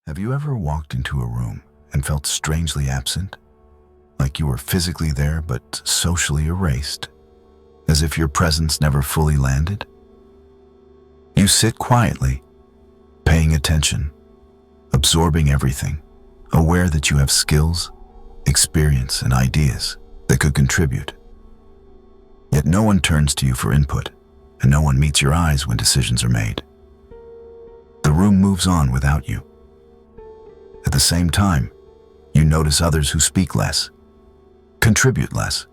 Have you ever walked into a room and felt strangely absent? Like you were physically there but socially erased? As if your presence never fully landed? You sit quietly, paying attention, absorbing everything, aware that you have skills, experience, and ideas that could contribute. Yet no one turns to you for input, and no one meets your eyes when decisions are made. The room moves on without you. At the same time, you notice others who speak less, contribute less,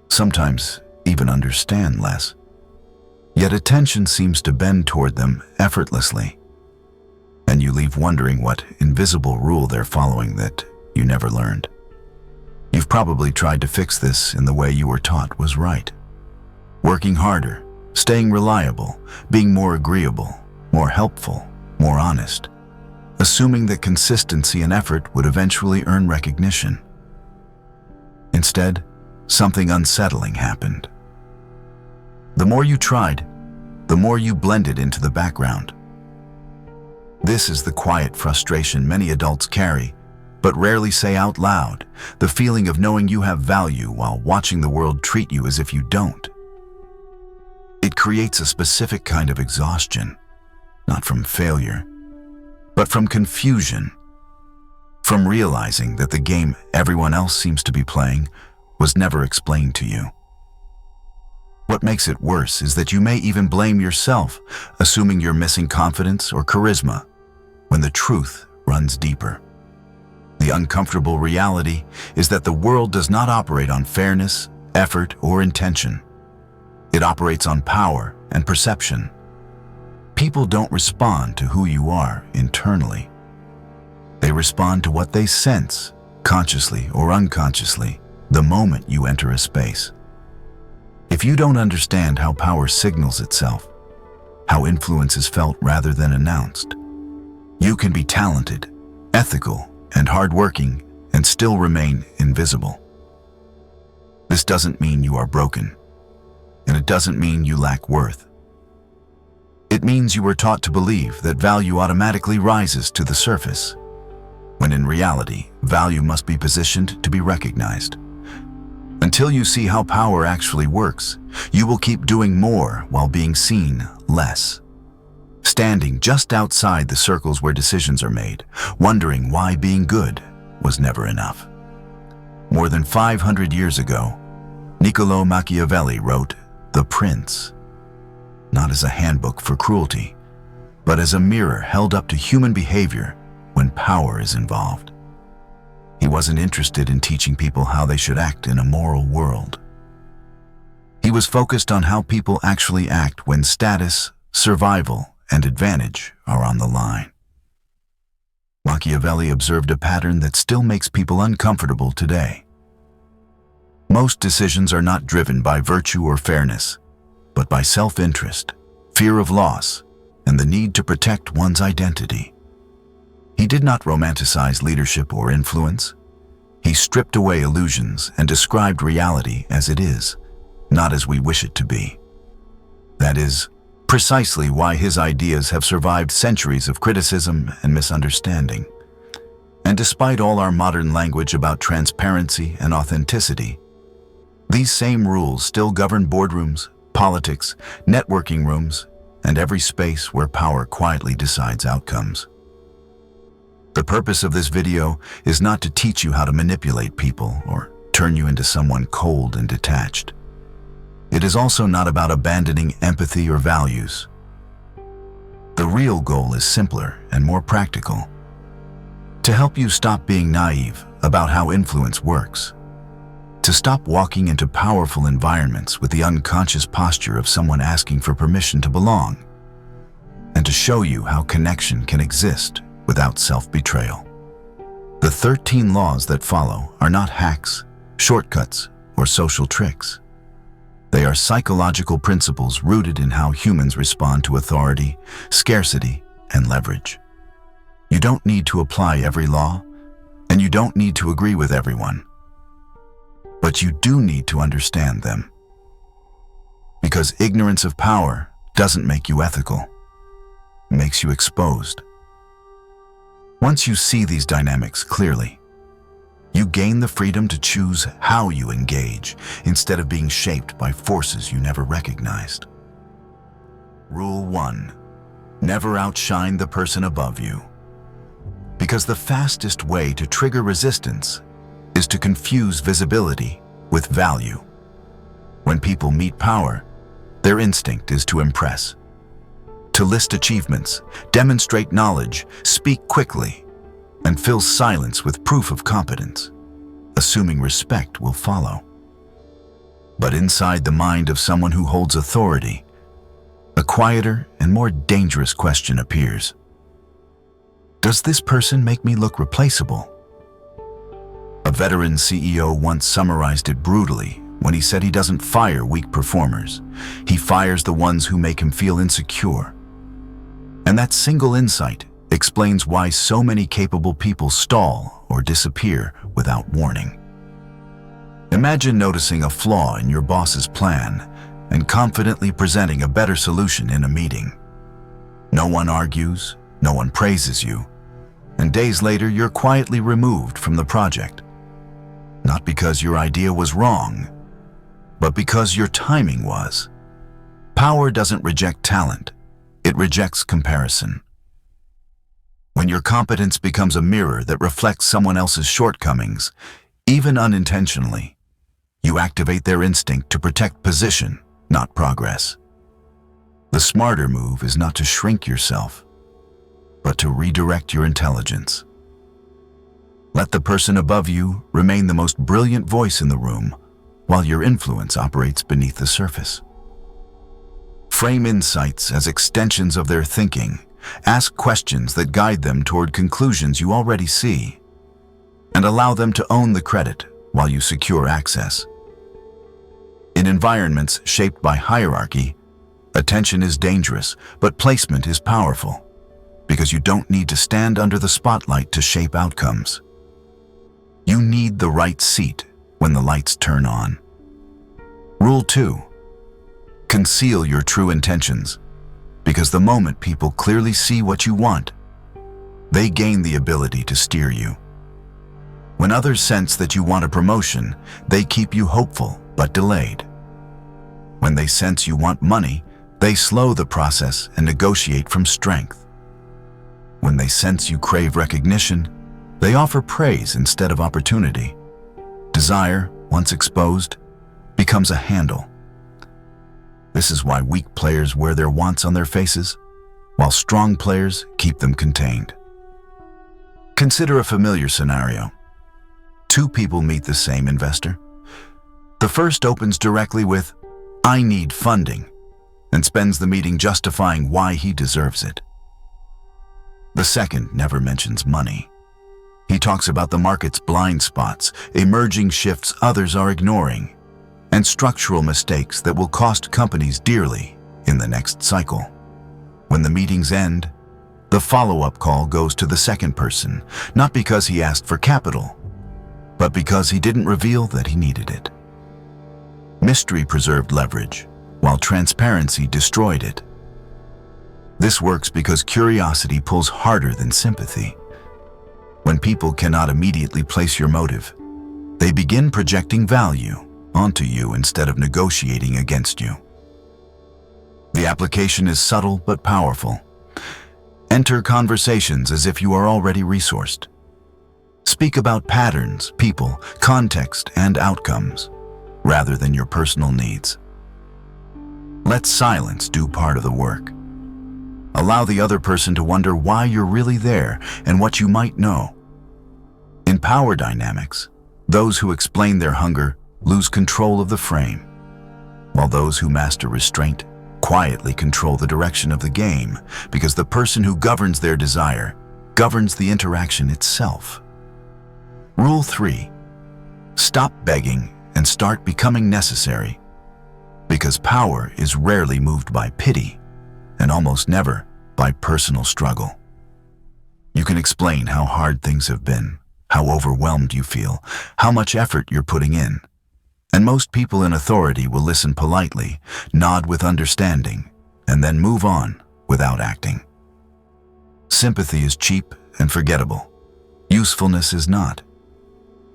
sometimes even understand less. Yet attention seems to bend toward them effortlessly, and you leave wondering what invisible rule they're following that you never learned. You've probably tried to fix this in the way you were taught was right. Working harder, staying reliable, being more agreeable, more helpful, more honest, assuming that consistency and effort would eventually earn recognition. Instead, something unsettling happened. The more you tried, the more you blended into the background. This is the quiet frustration many adults carry, but rarely say out loud, the feeling of knowing you have value while watching the world treat you as if you don't. It creates a specific kind of exhaustion, not from failure, but from confusion, from realizing that the game everyone else seems to be playing was never explained to you. What makes it worse is that you may even blame yourself, assuming you're missing confidence or charisma, when the truth runs deeper. The uncomfortable reality is that the world does not operate on fairness, effort, or intention. It operates on power and perception. People don't respond to who you are internally. They respond to what they sense, consciously or unconsciously, the moment you enter a space. If you don't understand how power signals itself, how influence is felt rather than announced, you can be talented, ethical, and hardworking and still remain invisible. This doesn't mean you are broken, and it doesn't mean you lack worth. It means you were taught to believe that value automatically rises to the surface, when in reality, value must be positioned to be recognized. Until you see how power actually works, you will keep doing more while being seen less. Standing just outside the circles where decisions are made, wondering why being good was never enough. More than 500 years ago, Niccolò Machiavelli wrote The Prince, not as a handbook for cruelty, but as a mirror held up to human behavior when power is involved. He wasn't interested in teaching people how they should act in a moral world. He was focused on how people actually act when status, survival, and advantage are on the line. Machiavelli observed a pattern that still makes people uncomfortable today. Most decisions are not driven by virtue or fairness, but by self-interest, fear of loss, and the need to protect one's identity. He did not romanticize leadership or influence. He stripped away illusions and described reality as it is, not as we wish it to be. That is precisely why his ideas have survived centuries of criticism and misunderstanding. And despite all our modern language about transparency and authenticity, these same rules still govern boardrooms, politics, networking rooms, and every space where power quietly decides outcomes. The purpose of this video is not to teach you how to manipulate people or turn you into someone cold and detached. It is also not about abandoning empathy or values. The real goal is simpler and more practical: to help you stop being naive about how influence works, to stop walking into powerful environments with the unconscious posture of someone asking for permission to belong, and to show you how connection can exist without self-betrayal. The 13 laws that follow are not hacks, shortcuts, or social tricks. They are psychological principles rooted in how humans respond to authority, scarcity, and leverage. You don't need to apply every law, and you don't need to agree with everyone. But you do need to understand them. Because ignorance of power doesn't make you ethical, it makes you exposed. Once you see these dynamics clearly, you gain the freedom to choose how you engage instead of being shaped by forces you never recognized. Rule 1. Never outshine the person above you. Because the fastest way to trigger resistance is to confuse visibility with value. When people meet power, their instinct is to impress, to list achievements, demonstrate knowledge, speak quickly, and fill silence with proof of competence, assuming respect will follow. But inside the mind of someone who holds authority, a quieter and more dangerous question appears. Does this person make me look replaceable? A veteran CEO once summarized it brutally when he said he doesn't fire weak performers. He fires the ones who make him feel insecure. And that single insight explains why so many capable people stall or disappear without warning. Imagine noticing a flaw in your boss's plan and confidently presenting a better solution in a meeting. No one argues, no one praises you, and days later you're quietly removed from the project. Not because your idea was wrong, but because your timing was. Power doesn't reject talent, it rejects comparison. When your competence becomes a mirror that reflects someone else's shortcomings, even unintentionally, you activate their instinct to protect position, not progress. The smarter move is not to shrink yourself, but to redirect your intelligence. Let the person above you remain the most brilliant voice in the room, while your influence operates beneath the surface. Frame insights as extensions of their thinking. Ask questions that guide them toward conclusions you already see, and allow them to own the credit while you secure access. In environments shaped by hierarchy, attention is dangerous, but placement is powerful, because you don't need to stand under the spotlight to shape outcomes. You need the right seat when the lights turn on. Rule 2. Conceal your true intentions, because the moment people clearly see what you want, they gain the ability to steer you. When others sense that you want a promotion, they keep you hopeful but delayed. When they sense you want money, they slow the process and negotiate from strength. When they sense you crave recognition, they offer praise instead of opportunity. Desire, once exposed, becomes a handle. This is why weak players wear their wants on their faces, while strong players keep them contained. Consider a familiar scenario. Two people meet the same investor. The first opens directly with, "I need funding," and spends the meeting justifying why he deserves it. The second never mentions money. He talks about the market's blind spots, emerging shifts others are ignoring, and structural mistakes that will cost companies dearly in the next cycle. When the meetings end, the follow-up call goes to the second person, not because he asked for capital, but because he didn't reveal that he needed it. Mystery preserved leverage, while transparency destroyed it. This works because curiosity pulls harder than sympathy. When people cannot immediately place your motive, they begin projecting value onto you instead of negotiating against you. The application is subtle but powerful. Enter conversations as if you are already resourced. Speak about patterns, people, context, and outcomes, rather than your personal needs. Let silence do part of the work. Allow the other person to wonder why you're really there and what you might know. In power dynamics, those who explain their hunger lose control of the frame, while those who master restraint quietly control the direction of the game, because the person who governs their desire governs the interaction itself. Rule 3. Stop begging and start becoming necessary, because power is rarely moved by pity and almost never by personal struggle. You can explain how hard things have been, how overwhelmed you feel, how much effort you're putting in. And most people in authority will listen politely, nod with understanding, and then move on without acting. Sympathy is cheap and forgettable. Usefulness is not.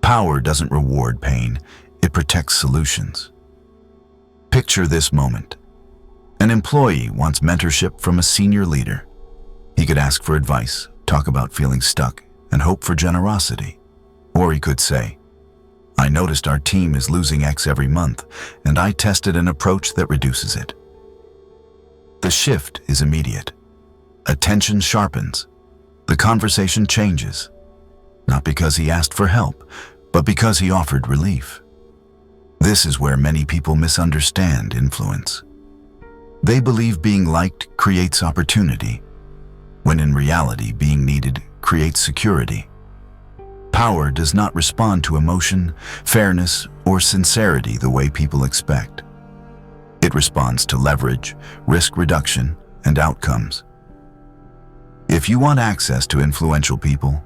Power doesn't reward pain, it protects solutions. Picture this moment. An employee wants mentorship from a senior leader. He could ask for advice, talk about feeling stuck, and hope for generosity. Or he could say, "I noticed our team is losing X every month, and I tested an approach that reduces it." The shift is immediate. Attention sharpens. The conversation changes. Not because he asked for help, but because he offered relief. This is where many people misunderstand influence. They believe being liked creates opportunity, when in reality being needed creates security. Power does not respond to emotion, fairness, or sincerity the way people expect. It responds to leverage, risk reduction, and outcomes. If you want access to influential people,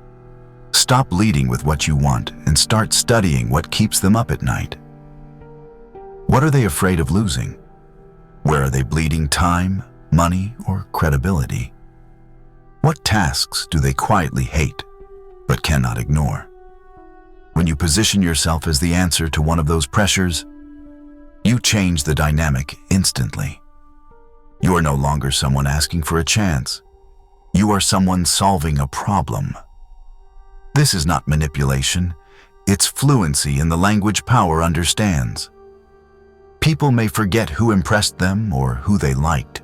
stop leading with what you want and start studying what keeps them up at night. What are they afraid of losing? Where are they bleeding time, money, or credibility? What tasks do they quietly hate but cannot ignore? When you position yourself as the answer to one of those pressures, you change the dynamic instantly. You are no longer someone asking for a chance. You are someone solving a problem. This is not manipulation, it's fluency in the language power understands. People may forget who impressed them or who they liked,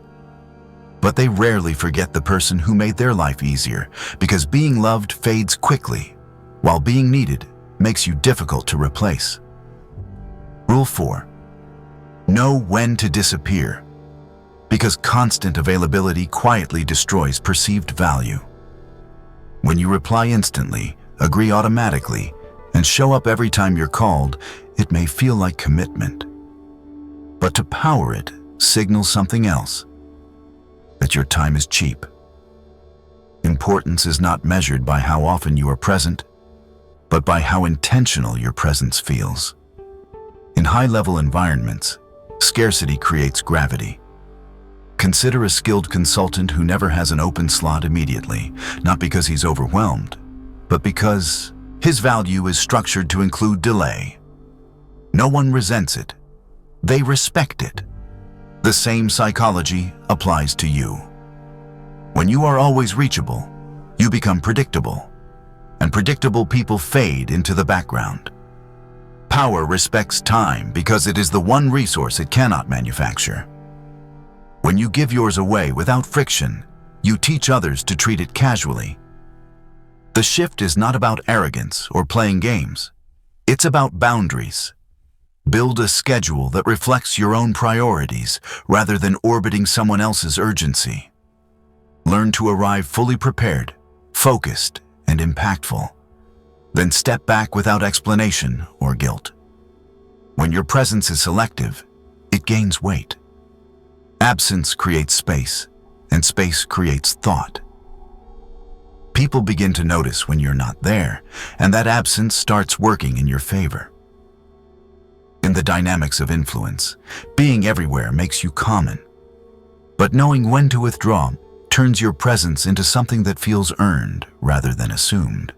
but they rarely forget the person who made their life easier, because being loved fades quickly, while being needed makes you difficult to replace. Rule 4. Know when to disappear, because constant availability quietly destroys perceived value. When you reply instantly, agree automatically, and show up every time you're called, it may feel like commitment. But to power it signals something else, that your time is cheap. Importance is not measured by how often you are present, but by how intentional your presence feels. In high-level environments, scarcity creates gravity. Consider a skilled consultant who never has an open slot immediately, not because he's overwhelmed, but because his value is structured to include delay. No one resents it. They respect it. The same psychology applies to you. When you are always reachable, you become predictable, and predictable people fade into the background. Power respects time because it is the one resource it cannot manufacture. When you give yours away without friction, you teach others to treat it casually. The shift is not about arrogance or playing games. It's about boundaries. Build a schedule that reflects your own priorities rather than orbiting someone else's urgency. Learn to arrive fully prepared, focused, and impactful. Then step back without explanation or guilt. When your presence is selective, it gains weight. Absence creates space, and space creates thought. People begin to notice when you're not there, and that absence starts working in your favor. In the dynamics of influence, being everywhere makes you common. But knowing when to withdraw turns your presence into something that feels earned rather than assumed.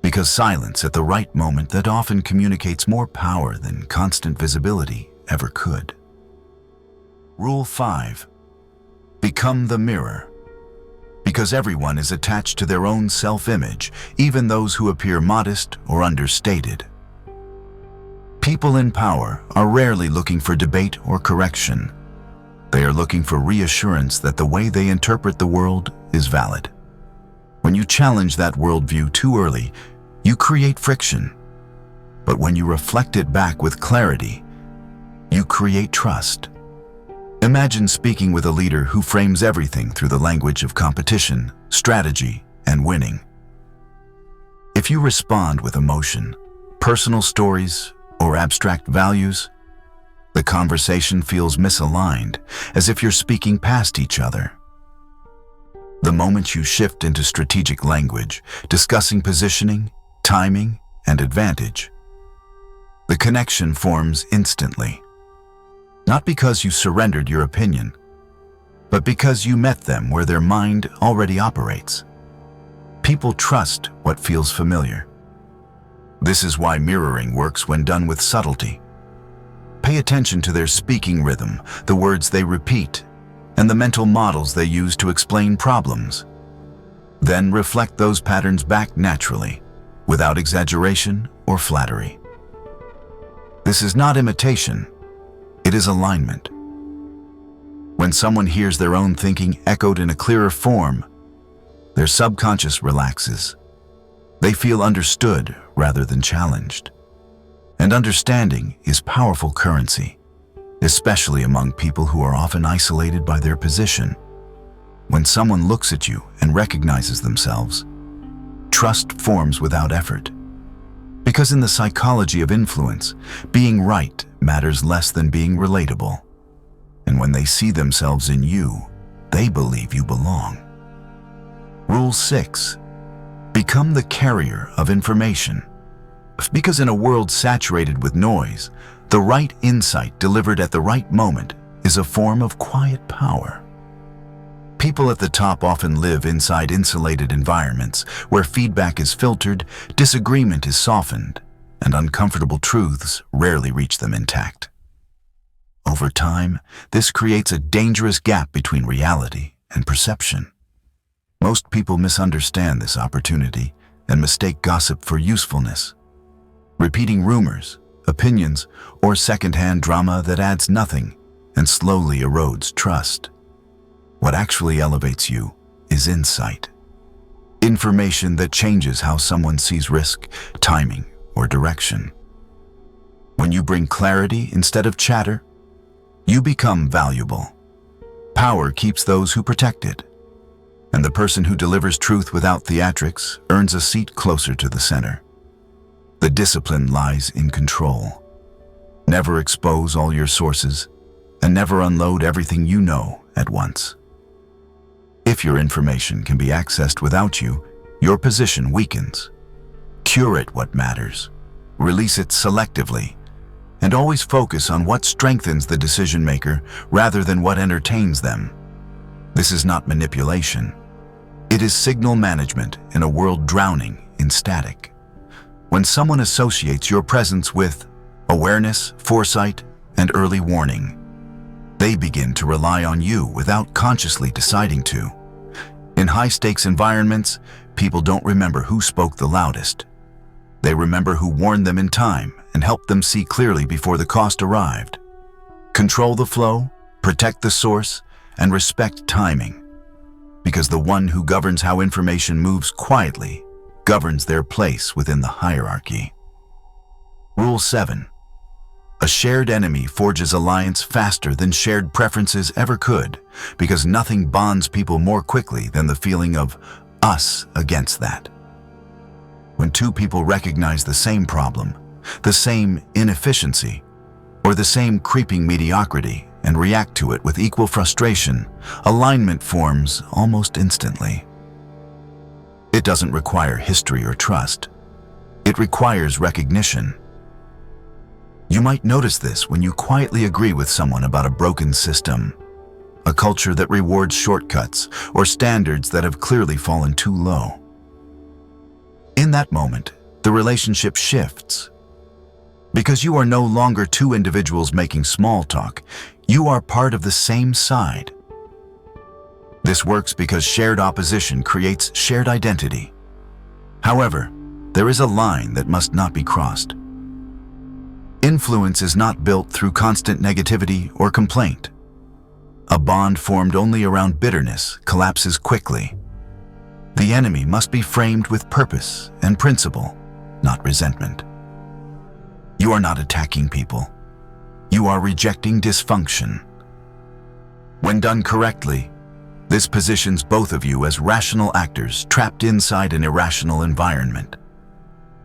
Because silence at the right moment that often communicates more power than constant visibility ever could. Rule 5. Become the mirror. Because everyone is attached to their own self-image, even those who appear modest or understated. People in power are rarely looking for debate or correction. They are looking for reassurance that the way they interpret the world is valid. When you challenge that worldview too early, you create friction. But when you reflect it back with clarity, you create trust. Imagine speaking with a leader who frames everything through the language of competition, strategy, and winning. If you respond with emotion, personal stories, or abstract values, the conversation feels misaligned, as if you're speaking past each other. The moment you shift into strategic language, discussing positioning, timing, and advantage, the connection forms instantly. Not because you surrendered your opinion, but because you met them where their mind already operates. People trust what feels familiar. This is why mirroring works when done with subtlety. Pay attention to their speaking rhythm, the words they repeat, and the mental models they use to explain problems. Then reflect those patterns back naturally, without exaggeration or flattery. This is not imitation, it is alignment. When someone hears their own thinking echoed in a clearer form, their subconscious relaxes. They feel understood rather than challenged. And understanding is powerful currency, especially among people who are often isolated by their position. When someone looks at you and recognizes themselves, trust forms without effort. Because in the psychology of influence, being right matters less than being relatable. And when they see themselves in you, they believe you belong. Rule 6. Become the carrier of information. Because in a world saturated with noise, the right insight delivered at the right moment is a form of quiet power. People at the top often live inside insulated environments where feedback is filtered, disagreement is softened, and uncomfortable truths rarely reach them intact. Over time, this creates a dangerous gap between reality and perception. Most people misunderstand this opportunity and mistake gossip for usefulness, repeating rumors, opinions, or secondhand drama that adds nothing and slowly erodes trust. What actually elevates you is insight. Information that changes how someone sees risk, timing, or direction. When you bring clarity instead of chatter, you become valuable. Power keeps those who protect it, and the person who delivers truth without theatrics earns a seat closer to the center. The discipline lies in control. Never expose all your sources, and never unload everything you know at once. If your information can be accessed without you, your position weakens. Curate what matters, release it selectively, and always focus on what strengthens the decision maker rather than what entertains them. This is not manipulation. It is signal management in a world drowning in static. When someone associates your presence with awareness, foresight, and early warning, they begin to rely on you without consciously deciding to. In high-stakes environments, people don't remember who spoke the loudest. They remember who warned them in time and helped them see clearly before the cost arrived. Control the flow, protect the source, and respect timing. Because the one who governs how information moves quietly governs their place within the hierarchy. Rule 7. A shared enemy forges alliance faster than shared preferences ever could, because nothing bonds people more quickly than the feeling of us against that. When two people recognize the same problem, the same inefficiency, or the same creeping mediocrity and react to it with equal frustration, alignment forms almost instantly. It doesn't require history or trust. It requires recognition. You might notice this when you quietly agree with someone about a broken system, a culture that rewards shortcuts, or standards that have clearly fallen too low. In that moment, the relationship shifts. Because you are no longer two individuals making small talk, you are part of the same side. This works because shared opposition creates shared identity. However, there is a line that must not be crossed. Influence is not built through constant negativity or complaint. A bond formed only around bitterness collapses quickly. The enemy must be framed with purpose and principle, not resentment. You are not attacking people. You are rejecting dysfunction. When done correctly, this positions both of you as rational actors trapped inside an irrational environment,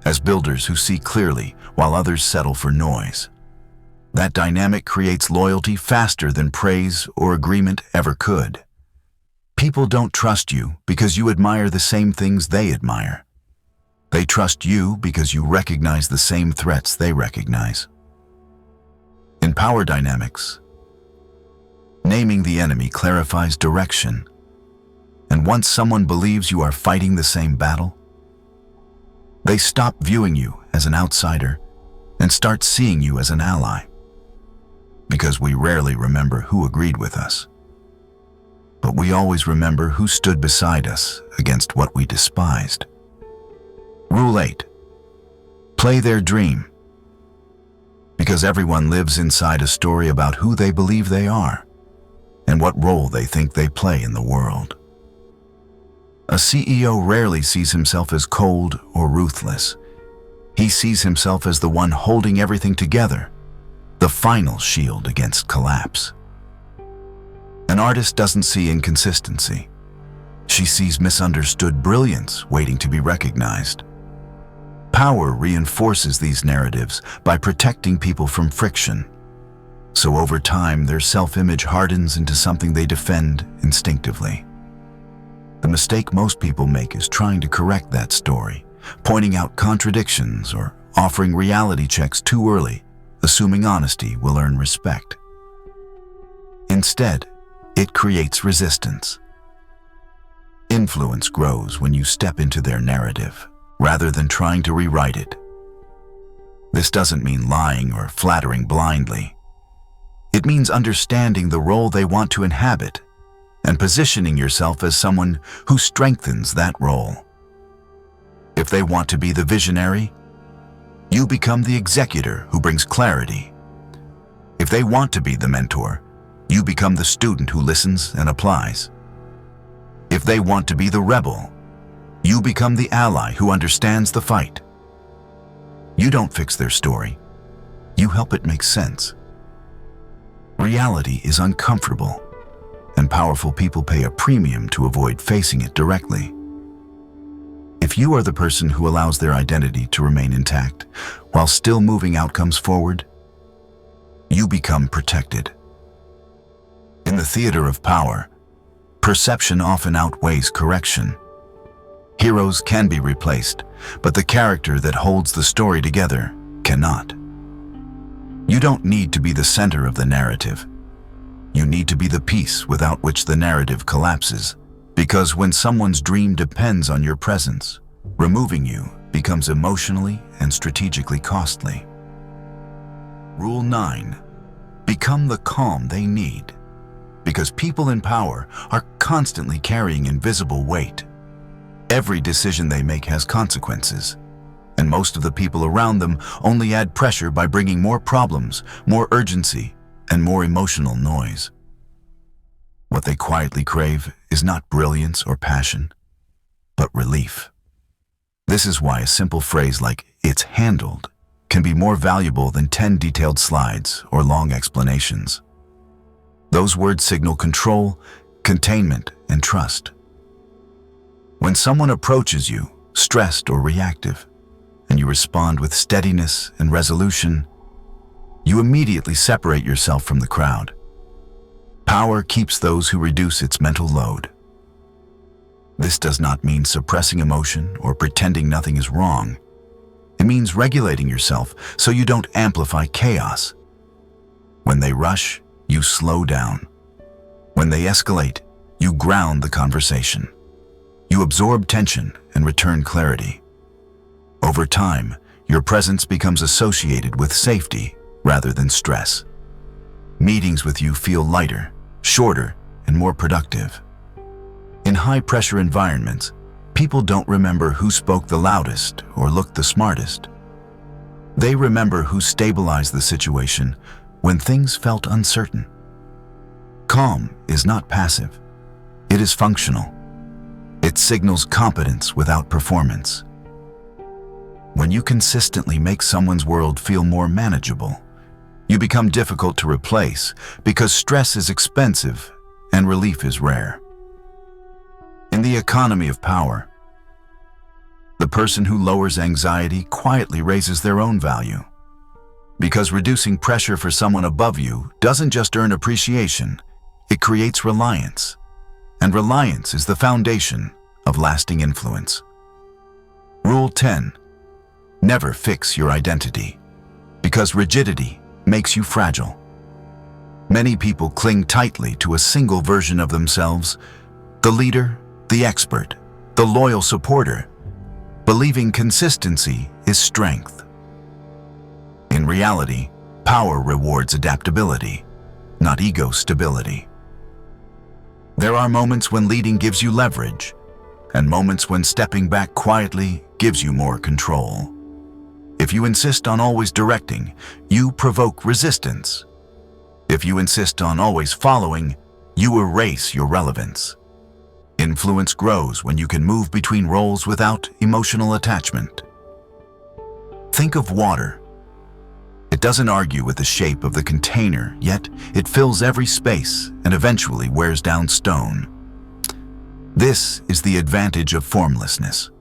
as builders who see clearly while others settle for noise. That dynamic creates loyalty faster than praise or agreement ever could. People don't trust you because you admire the same things they admire. They trust you because you recognize the same threats they recognize. In power dynamics, naming the enemy clarifies direction. And once someone believes you are fighting the same battle, they stop viewing you as an outsider and start seeing you as an ally. Because we rarely remember who agreed with us, but we always remember who stood beside us against what we despised. Rule 8. Play their dream. Because everyone lives inside a story about who they believe they are and what role they think they play in the world. A CEO rarely sees himself as cold or ruthless. He sees himself as the one holding everything together, the final shield against collapse. An artist doesn't see inconsistency. She sees misunderstood brilliance waiting to be recognized. Power reinforces these narratives by protecting people from friction. So over time, their self-image hardens into something they defend instinctively. The mistake most people make is trying to correct that story, pointing out contradictions or offering reality checks too early, assuming honesty will earn respect. Instead, it creates resistance. Influence grows when you step into their narrative, rather than trying to rewrite it. This doesn't mean lying or flattering blindly. It means understanding the role they want to inhabit and positioning yourself as someone who strengthens that role. If they want to be the visionary, you become the executor who brings clarity. If they want to be the mentor, you become the student who listens and applies. If they want to be the rebel, you become the ally who understands the fight. You don't fix their story. You help it make sense. Reality is uncomfortable, and powerful people pay a premium to avoid facing it directly. If you are the person who allows their identity to remain intact while still moving outcomes forward, you become protected. In the theater of power, perception often outweighs correction. Heroes can be replaced, but the character that holds the story together cannot. You don't need to be the center of the narrative. You need to be the piece without which the narrative collapses. Because when someone's dream depends on your presence, removing you becomes emotionally and strategically costly. Rule 9. Become the calm they need. Because people in power are constantly carrying invisible weight. Every decision they make has consequences, and most of the people around them only add pressure by bringing more problems, more urgency, and more emotional noise. What they quietly crave is not brilliance or passion, but relief. This is why a simple phrase like, "it's handled," can be more valuable than 10 detailed slides or long explanations. Those words signal control, containment, and trust. When someone approaches you, stressed or reactive, and you respond with steadiness and resolution, you immediately separate yourself from the crowd. Power keeps those who reduce its mental load. This does not mean suppressing emotion or pretending nothing is wrong. It means regulating yourself so you don't amplify chaos. When they rush, you slow down. When they escalate, you ground the conversation. You absorb tension and return clarity. Over time, your presence becomes associated with safety rather than stress. Meetings with you feel lighter, shorter, and more productive. In high-pressure environments, people don't remember who spoke the loudest or looked the smartest. They remember who stabilized the situation when things felt uncertain. Calm is not passive. It is functional. It signals competence without performance. When you consistently make someone's world feel more manageable, you become difficult to replace because stress is expensive and relief is rare. In the economy of power, the person who lowers anxiety quietly raises their own value. Because reducing pressure for someone above you doesn't just earn appreciation, it creates reliance. And reliance is the foundation of lasting influence. Rule 10. Never fix your identity, because rigidity makes you fragile. Many people cling tightly to a single version of themselves, the leader, the expert, the loyal supporter, believing consistency is strength. In reality, power rewards adaptability, not ego stability. There are moments when leading gives you leverage, and moments when stepping back quietly gives you more control. If you insist on always directing, you provoke resistance. If you insist on always following, you erase your relevance. Influence grows when you can move between roles without emotional attachment. Think of water. It doesn't argue with the shape of the container, yet it fills every space and eventually wears down stone. This is the advantage of formlessness.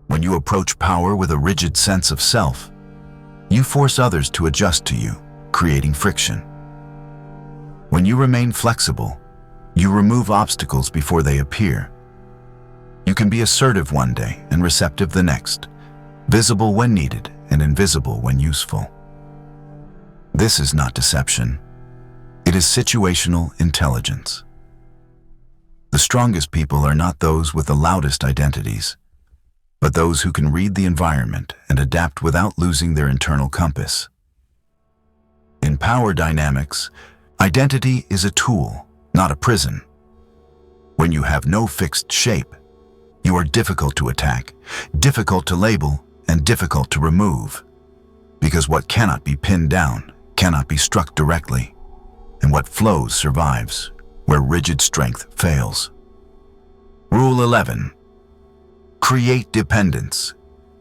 When you approach power with a rigid sense of self, you force others to adjust to you, creating friction. When you remain flexible, you remove obstacles before they appear. You can be assertive one day and receptive the next, visible when needed and invisible when useful. This is not deception. It is situational intelligence. The strongest people are not those with the loudest identities, but those who can read the environment and adapt without losing their internal compass. In power dynamics, identity is a tool, not a prison. When you have no fixed shape, you are difficult to attack, difficult to label, and difficult to remove. Because what cannot be pinned down cannot be struck directly, and what flows survives, where rigid strength fails. Rule 11. Create dependence,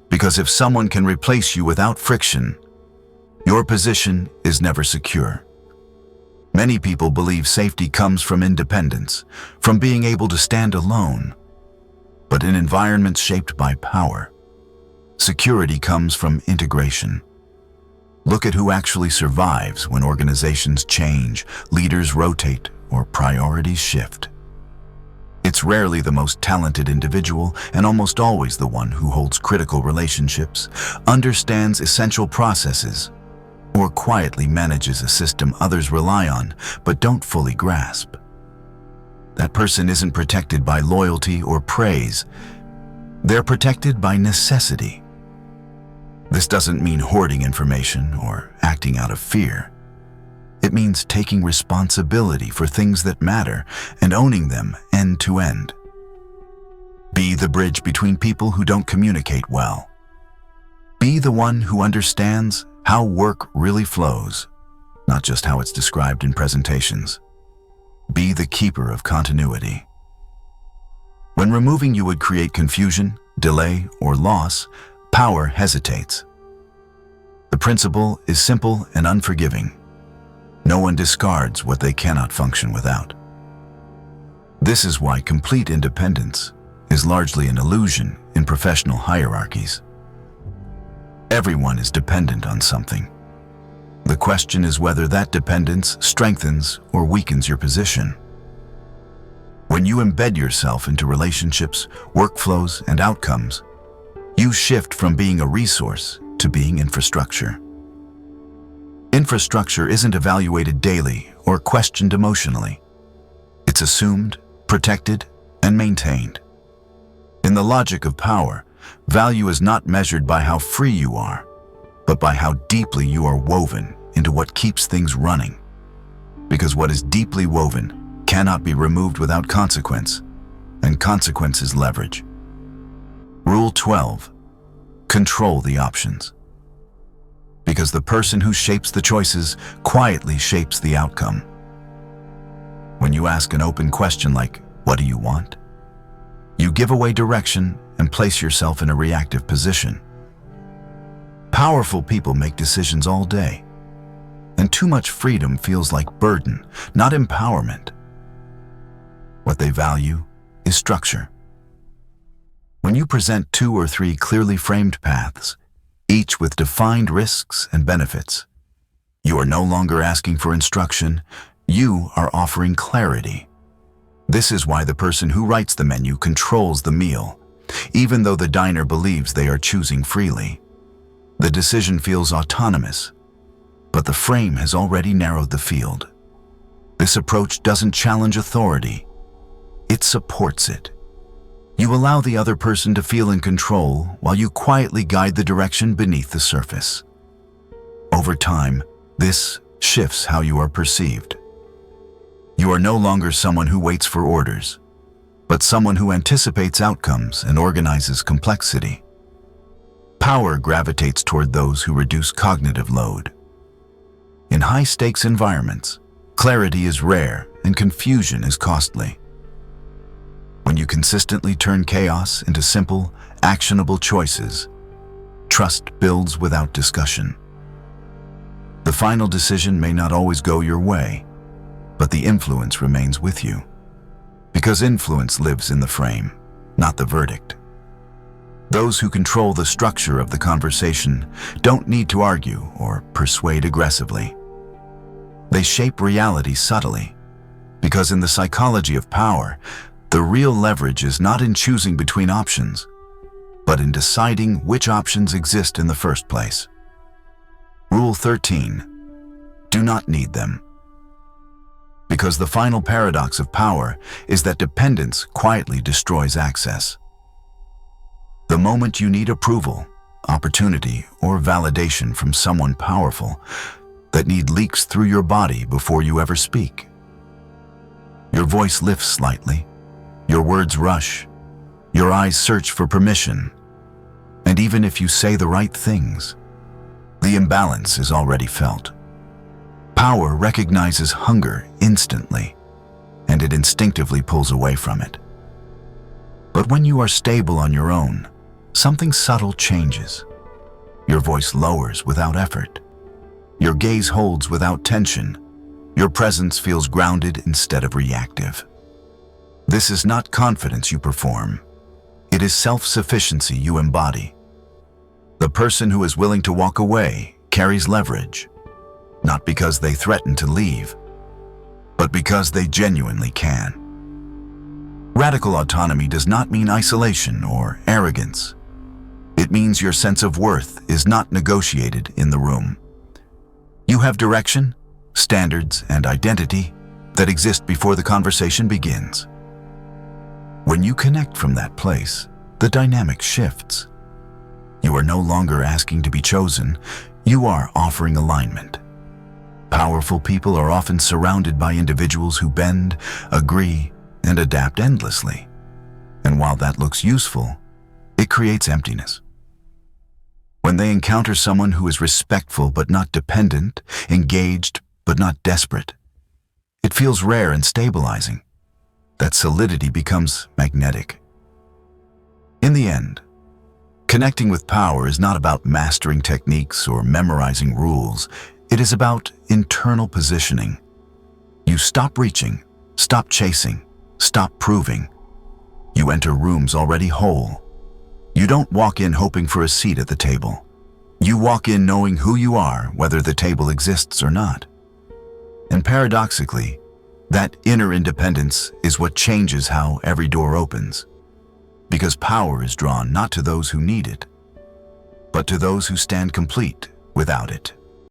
because if someone can replace you without friction, your position is never secure. Many people believe safety comes from independence, from being able to stand alone. But in environments shaped by power, security comes from integration. Look at who actually survives when organizations change, leaders rotate, or priorities shift. It's rarely the most talented individual and almost always the one who holds critical relationships, understands essential processes, or quietly manages a system others rely on but don't fully grasp. That person isn't protected by loyalty or praise. They're protected by necessity. This doesn't mean hoarding information or acting out of fear. It means taking responsibility for things that matter and owning them end to end. Be the bridge between people who don't communicate well. Be the one who understands how work really flows, not just how it's described in presentations. Be the keeper of continuity. When removing you would create confusion, delay, or loss, power hesitates. The principle is simple and unforgiving. No one discards what they cannot function without. This is why complete independence is largely an illusion in professional hierarchies. Everyone is dependent on something. The question is whether that dependence strengthens or weakens your position. When you embed yourself into relationships, workflows, and outcomes, you shift from being a resource to being infrastructure. Infrastructure isn't evaluated daily or questioned emotionally. It's assumed, protected, and maintained. In the logic of power, value is not measured by how free you are, but by how deeply you are woven into what keeps things running. Because what is deeply woven cannot be removed without consequence, and consequence is leverage. Rule 12. Control the options. Because the person who shapes the choices quietly shapes the outcome. When you ask an open question like, "What do you want?" you give away direction and place yourself in a reactive position. Powerful people make decisions all day, and too much freedom feels like burden, not empowerment. What they value is structure. When you present 2 or 3 clearly framed paths, each with defined risks and benefits, you are no longer asking for instruction, you are offering clarity. This is why the person who writes the menu controls the meal, even though the diner believes they are choosing freely. The decision feels autonomous, but the frame has already narrowed the field. This approach doesn't challenge authority. It supports it. You allow the other person to feel in control while you quietly guide the direction beneath the surface. Over time, this shifts how you are perceived. You are no longer someone who waits for orders, but someone who anticipates outcomes and organizes complexity. Power gravitates toward those who reduce cognitive load. In high-stakes environments, clarity is rare and confusion is costly. When you consistently turn chaos into simple, actionable choices, trust builds without discussion. The final decision may not always go your way, but the influence remains with you. Because influence lives in the frame, not the verdict. Those who control the structure of the conversation don't need to argue or persuade aggressively. They shape reality subtly, because in the psychology of power, the real leverage is not in choosing between options, but in deciding which options exist in the first place. Rule 13. Do not need them. Because the final paradox of power is that dependence quietly destroys access. The moment you need approval, opportunity, or validation from someone powerful, that need leaks through your body before you ever speak. Your voice lifts slightly, your words rush, your eyes search for permission, and even if you say the right things, the imbalance is already felt. Power recognizes hunger instantly, and it instinctively pulls away from it. But when you are stable on your own, something subtle changes. Your voice lowers without effort. Your gaze holds without tension. Your presence feels grounded instead of reactive. This is not confidence you perform. It is self-sufficiency you embody. The person who is willing to walk away carries leverage, not because they threaten to leave, but because they genuinely can. Radical autonomy does not mean isolation or arrogance. It means your sense of worth is not negotiated in the room. You have direction, standards, and identity that exist before the conversation begins. When you connect from that place, the dynamic shifts. You are no longer asking to be chosen, you are offering alignment. Powerful people are often surrounded by individuals who bend, agree, and adapt endlessly. And while that looks useful, it creates emptiness. When they encounter someone who is respectful but not dependent, engaged but not desperate, it feels rare and stabilizing. That solidity becomes magnetic. In the end, connecting with power is not about mastering techniques or memorizing rules. It is about internal positioning. You stop reaching, stop chasing, stop proving. You enter rooms already whole. You don't walk in hoping for a seat at the table. You walk in knowing who you are, whether the table exists or not. And paradoxically, that inner independence is what changes how every door opens. Because power is drawn not to those who need it, but to those who stand complete without it.